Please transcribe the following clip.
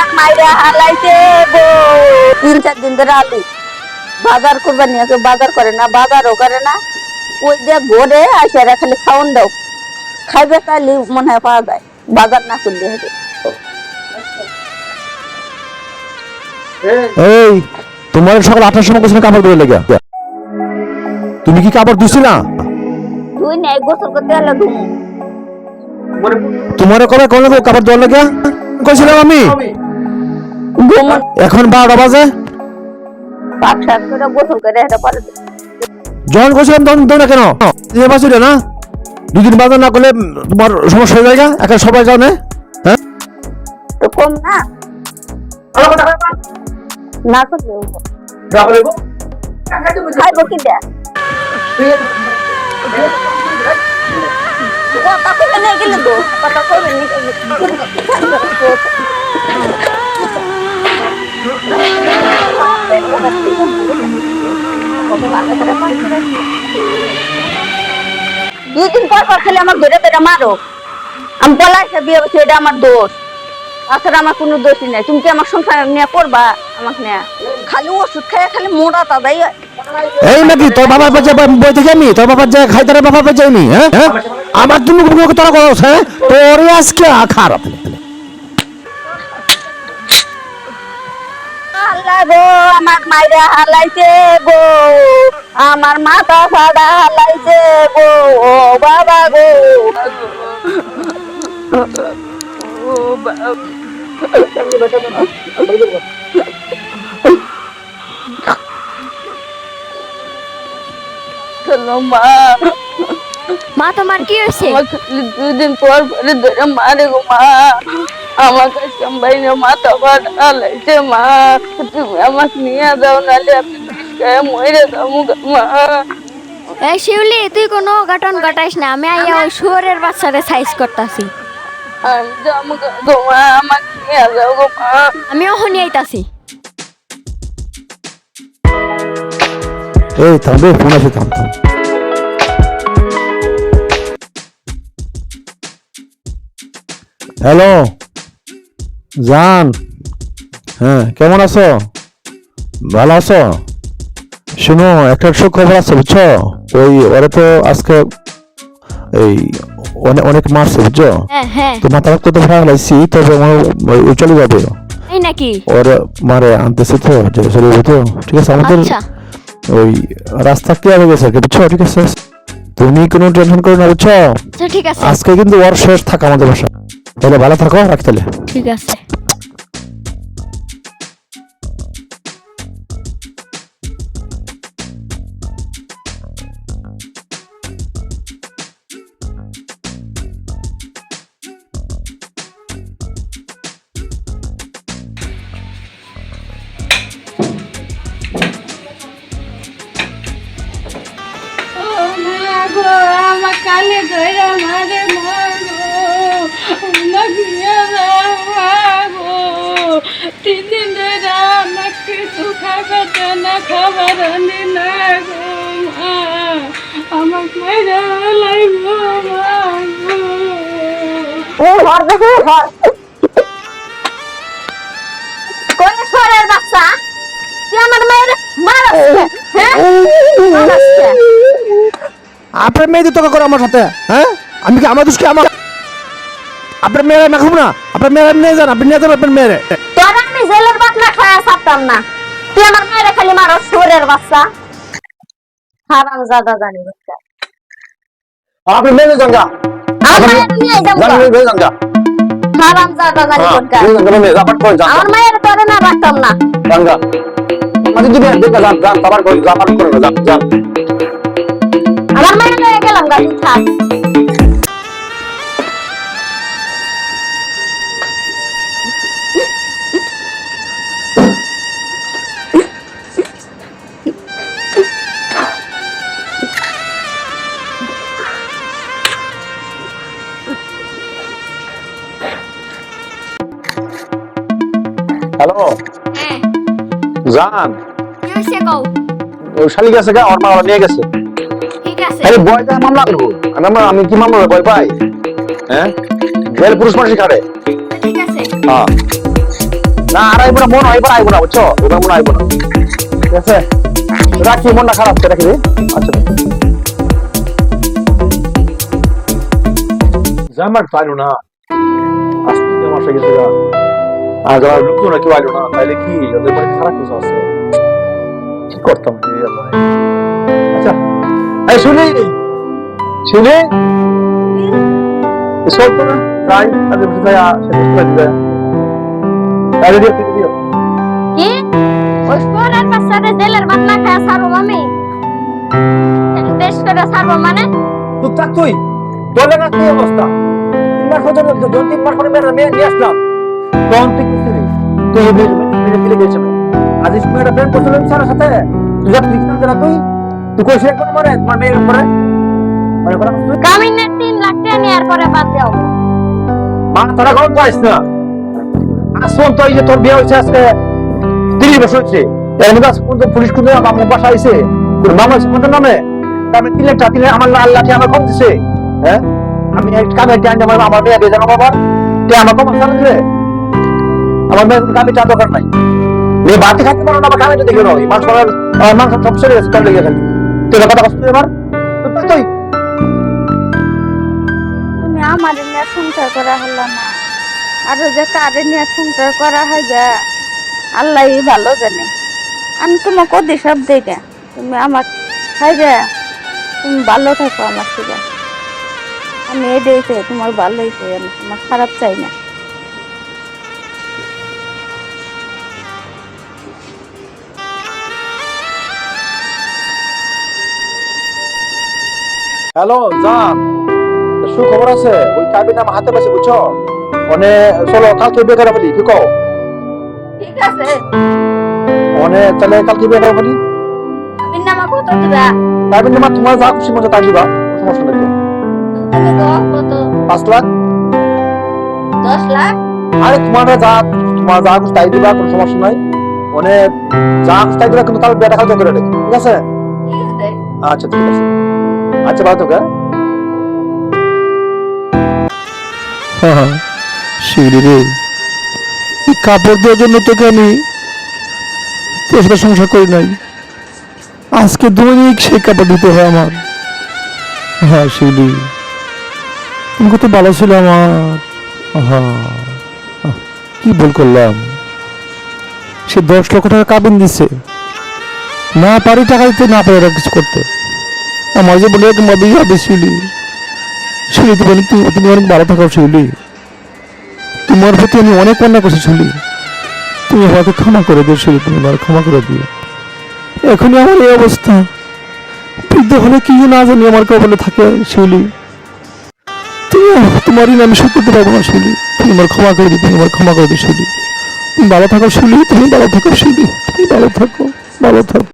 আমার মাইরা হালাইছে গো। 3-4 দিন ধরে আলু বাজার করবার নিয়ে কেউ বাজার করে না, বাজারও করে না। ওই যে ঘরে আসে খালি খাওয়ান দাও, খাইবে তাহলে মনে হয় পাওয়া যায়, বাজার না করলে হবে। এই তোমার সকাল 8টার সময় কোথায় কাপড় ধরে লেগে? তুমি কি কাপড় দিছি না? তুই নেই গোসল করতে গেলে ঘুমো। তোমার কবে কোন কাপড় ধরে লেগে কইছিলাম আমি? ঘুমো এখন 12টা বাজে। পাক শাক করে গোসল করে এটা পরে যখন কইছিলাম তখন দাও না কেন? এই বাসুর না 2 দিন বাজার না করলে তোমার সমস্যা হয়ে যায়। এখন সবাই যাও না? হ্যাঁ তো কম না না করলে খাইবো কি দেয় কথা কইতে নিয়ে গেলে তো কথা কইবে দুদিন পর পর খালি আমার ধরে ধরে মারো। আমি পলাইছে বিয়ে বসে, এটা আমার দোষ। আসলে আমার কোনো দোষই নাই। তুমি কি আমার সংসার নিয়ে করবা? আমাকে নিয়ে খালি ওষুধ খাইয়া খালি মোড়া তাদাই। এই নাকি তোর বাবার বাচ্চা বই থেকে আমি তোর বাবার যায় খাইতারে বাবার বাচ্চাইনি? হ্যাঁ আমার তুমি তোরা করছ? হ্যাঁ তোর আজকে খারাপ আল্লাহ গো, আমার মাইরা হালাইছে গো, আমার মাথা ফাড়া হালাইছে গো, ও বাবা গো। মা তোমার কি হয়েছে? 2 দিন পর পরে ধরে মারে গো মা। আমার কাছে বাইরে মাথা ফাটা হালাইছে মা। তুমি আমাকে নিয়ে যাও, নাহলে আমি বিষ খেয়ে মরে যাবো মা। এই শিউলি, তুই কোনো ঘটন ঘটাইস না। আমি আইয়া ওই শুয়োরের বাচ্চারে সাইজ করতাছি। আমি যাবো গো মা, আমাকে নিয়ে যাও গো মা। আমি ওখানে আইতাছি। এই থামবে ফোন আছে থাম। হ্যালো জান, হ্যাঁ কেমন আছো? ভালো আছো? শুনো একটা খবর আছে বুঝছো, ওই ওরা তো আজকে এই অনেক মারছে বুঝছো। হ্যাঁ হ্যাঁ তো মাথা রক্ত তো ভালো লাগছি, তবে ওই চলে যাবে। এই নাকি? ওর মারে আনতেছে তো চলে যাবে তো। ঠিক আছে আমাদের আচ্ছা ওই রাস্তা ক্লিয়ার হয়ে গেছে বুঝছো। ঠিক আছে তুমি কোনো টেনশন করো না বুঝছো। আচ্ছা ঠিক আছে আজকে কিন্তু ওর শেষ থাকা আমাদের বাসা। তাহলে ভালো থাকো, রাখি তাহলে। ঠিক আছে। আমার কানে ধরে মারে মা গো, আমাকে নিয়ে যাও মা গো। 3 দিন ধরে আমাকে কিছু খাবার না, খাবার আনি না গো মা। আমাকে মাইরা লাগবো মা গো। কোন সরের বাচ্চা তুই আমার মায়ের মারাস? আপনার মেয়েদের তোকে করো আমার সাথে? হ্যাঁ আমি কি আমার দোষ কি? আমার আপনার মেয়েরা না খাবো না? আপনার মেয়েরা নিয়ে যান, আপনি নিয়ে যান আপনার মেয়েরে। তোর আমি জেলের বাতলা খায়া ছাড়তাম না। তুই আমার মেয়েরে খালি মারো, সরের বাচ্চা হারাম জাদা জানি বাচ্চা। আপনি মেয়ে যান গা, আমার মায়ের নিয়ে যাবো জান মেয়ে যান গা। হারাম জাদা জানি কোনটা। জাপান করে যান, আমার মায়ের তোরে না রাখতাম না। যান গা। মানে দিবে দেখা যান, যান জাপান করে, জাপান করে যান, যান। আমার মায়ের নিয়ে গেলাম গাড়ি থাক। হ্যালো হ্যাঁ জান, কি হয়েছে কও? ওই শালি গেছে গা, ওর মা নিয়ে গেছে। ঠিক আছে আরে বয় দা মামলা করবো। আমি কি মামলা ভয় পাই? হ্যাঁ জেল পুরুষ মানুষই খারে। ঠিক আছে হ্যাঁ না আর আইবো না, মন এবার আইবো না, বুঝছো? এবার মন আইবো না, ঠিক আছে? রাখি, মনটা খারাপ করে রাখি। আচ্ছা জামার পাইলো না, আজকে আমার সাথে গেছে আর যারা লোকজন কেউ আইলো না, তাইলে কি ওদের বাড়িতে খারাপ কিছু আছে? কি করতাম কি আল্লাহ। আচ্ছা এই শুনি শুনি সব তো না তাই তাদের বুঝতে যায় সেটা করে দিবে তাহলে দিয়ে দিও কি ওই শুয়োরের বাচ্চারে জেলের ভাত না খায় ছাড়বো আমি? টেস্ট করে ছাড়বো মানে? তুই থাক, তুই বলে না কি অবস্থা? 3 মাস পর্যন্ত 2-3 মাস পরে মেয়ে নিয়ে আসলাম, তখন তুই কিছু নেই, তুই মেয়ে ফিরে গেছে। আজ মেয়েটা প্রেম করছিলেন স্যারের সাথে, তুই যা তুই কিনতে না, তুই কই সে কোনো মনে তোমার মেয়ের উপরে মনে করা কামিনের 3 লাখ টাকা নেওয়ার পরে বাদ দাও। মা তোরা কোন পাইস না, আসল তো এই যে তোর বিয়ে হয়েছে আজকে 30 বছর হচ্ছে, এর মধ্যে আজ পর্যন্ত পুলিশ খুঁজে আমার বাসা আইছে, তোর মামা কোনটার নামে আমি 3 লাখ টাকা আমার আল্লাহ আমার কম দিছে। হ্যাঁ আমি কামে টাইম আমার মেয়ে দিয়ে জানো বাবা তে আমার কম সারা দিলে আমার মেয়ে কামে টাকা দরকার নাই, এই বাতি খাইতে পারো না, আমার কামে দেখে নাও মাছ মারার মাংস সব ছেড়ে গেছে, তোর লেগে গেছে তোর কথা কষ্ট এবার তুই তুমি আমার নিয়ে সংসার করা হলো না, আর যে কারে নিয়ে সংসার করা হয় যা আল্লাহই ভালো জানে। আমি তোমাকে অধিশাপ দেই না, তুমি আমার খাই যা তুমি ভালো থাকো আমার থেকে। আমি এটাই চাই, তোমার ভালোই চাই, আমি তোমার খারাপ চাই না। হ্যালো জান, সুখবর আছে, ওই কাবিন আমার হাতে পাশে, বুঝছো? মানে চলো কালকে বিয়ে করা বলি, কি কও? ঠিক আছে, মানে তাহলে কালকে বিয়ে করা বলি। তুমি নামা কত দিবা? কাবিন নামা তোমার যা খুশি মতো তাই দিবা, কোনো সমস্যা নেই। তুমি তো কত? 5 লাখ। 10 লাখ? আরে তোমার যা খুশি তাই দিবা, কোনো সমস্যা নাই। মানে যা খুশি তাই দিবা, কিন্তু তাহলে বিয়েটা কালকে করে রেখো, ঠিক আছে? ঠিক আছে। আচ্ছা ঠিক আছে, আচ্ছা ভালো তো। হ্যাঁ শিউলি রে, কাপড় দেওয়ার জন্য তোকে আমি তোর সাথে সংসার করি নাই, আজকে দৈনিক সেই কাপড় দিতে হয় আমার। হ্যাঁ শিউলি, তুমি কত ভালো ছিল আমার। কি ভুল করলাম? সে 10 লক্ষ টাকা কাবিন দিচ্ছে, না পারি টাকা দিতে, না পারি কিছু করতে, আমার যে বলে মধ্যেই হবে। শিউলি শিউলি তুমি অনেক ভালো থাকো শিউলি, তোমার প্রতি আমি অনেক অন্যায় করছি শিউলি, তুমি আমাকে ক্ষমা করে দিও শিউলি, তুমি আমার ক্ষমা করে দিও। এখনই আমার এই অবস্থা, বৃদ্ধ হলে কি না জানি আমার কবলে থাকে শিউলি, তোমারই আমি শোধ করতে পারবো না শিউলি, তুমি আমার ক্ষমা করে দিও, তুমি আমার ক্ষমা করে দিও শিউলি। তুমি ভালো থাকো শিউলি, তুমি ভালো থাকো শিউলি, তুমি ভালো থাকো, ভালো থাকো।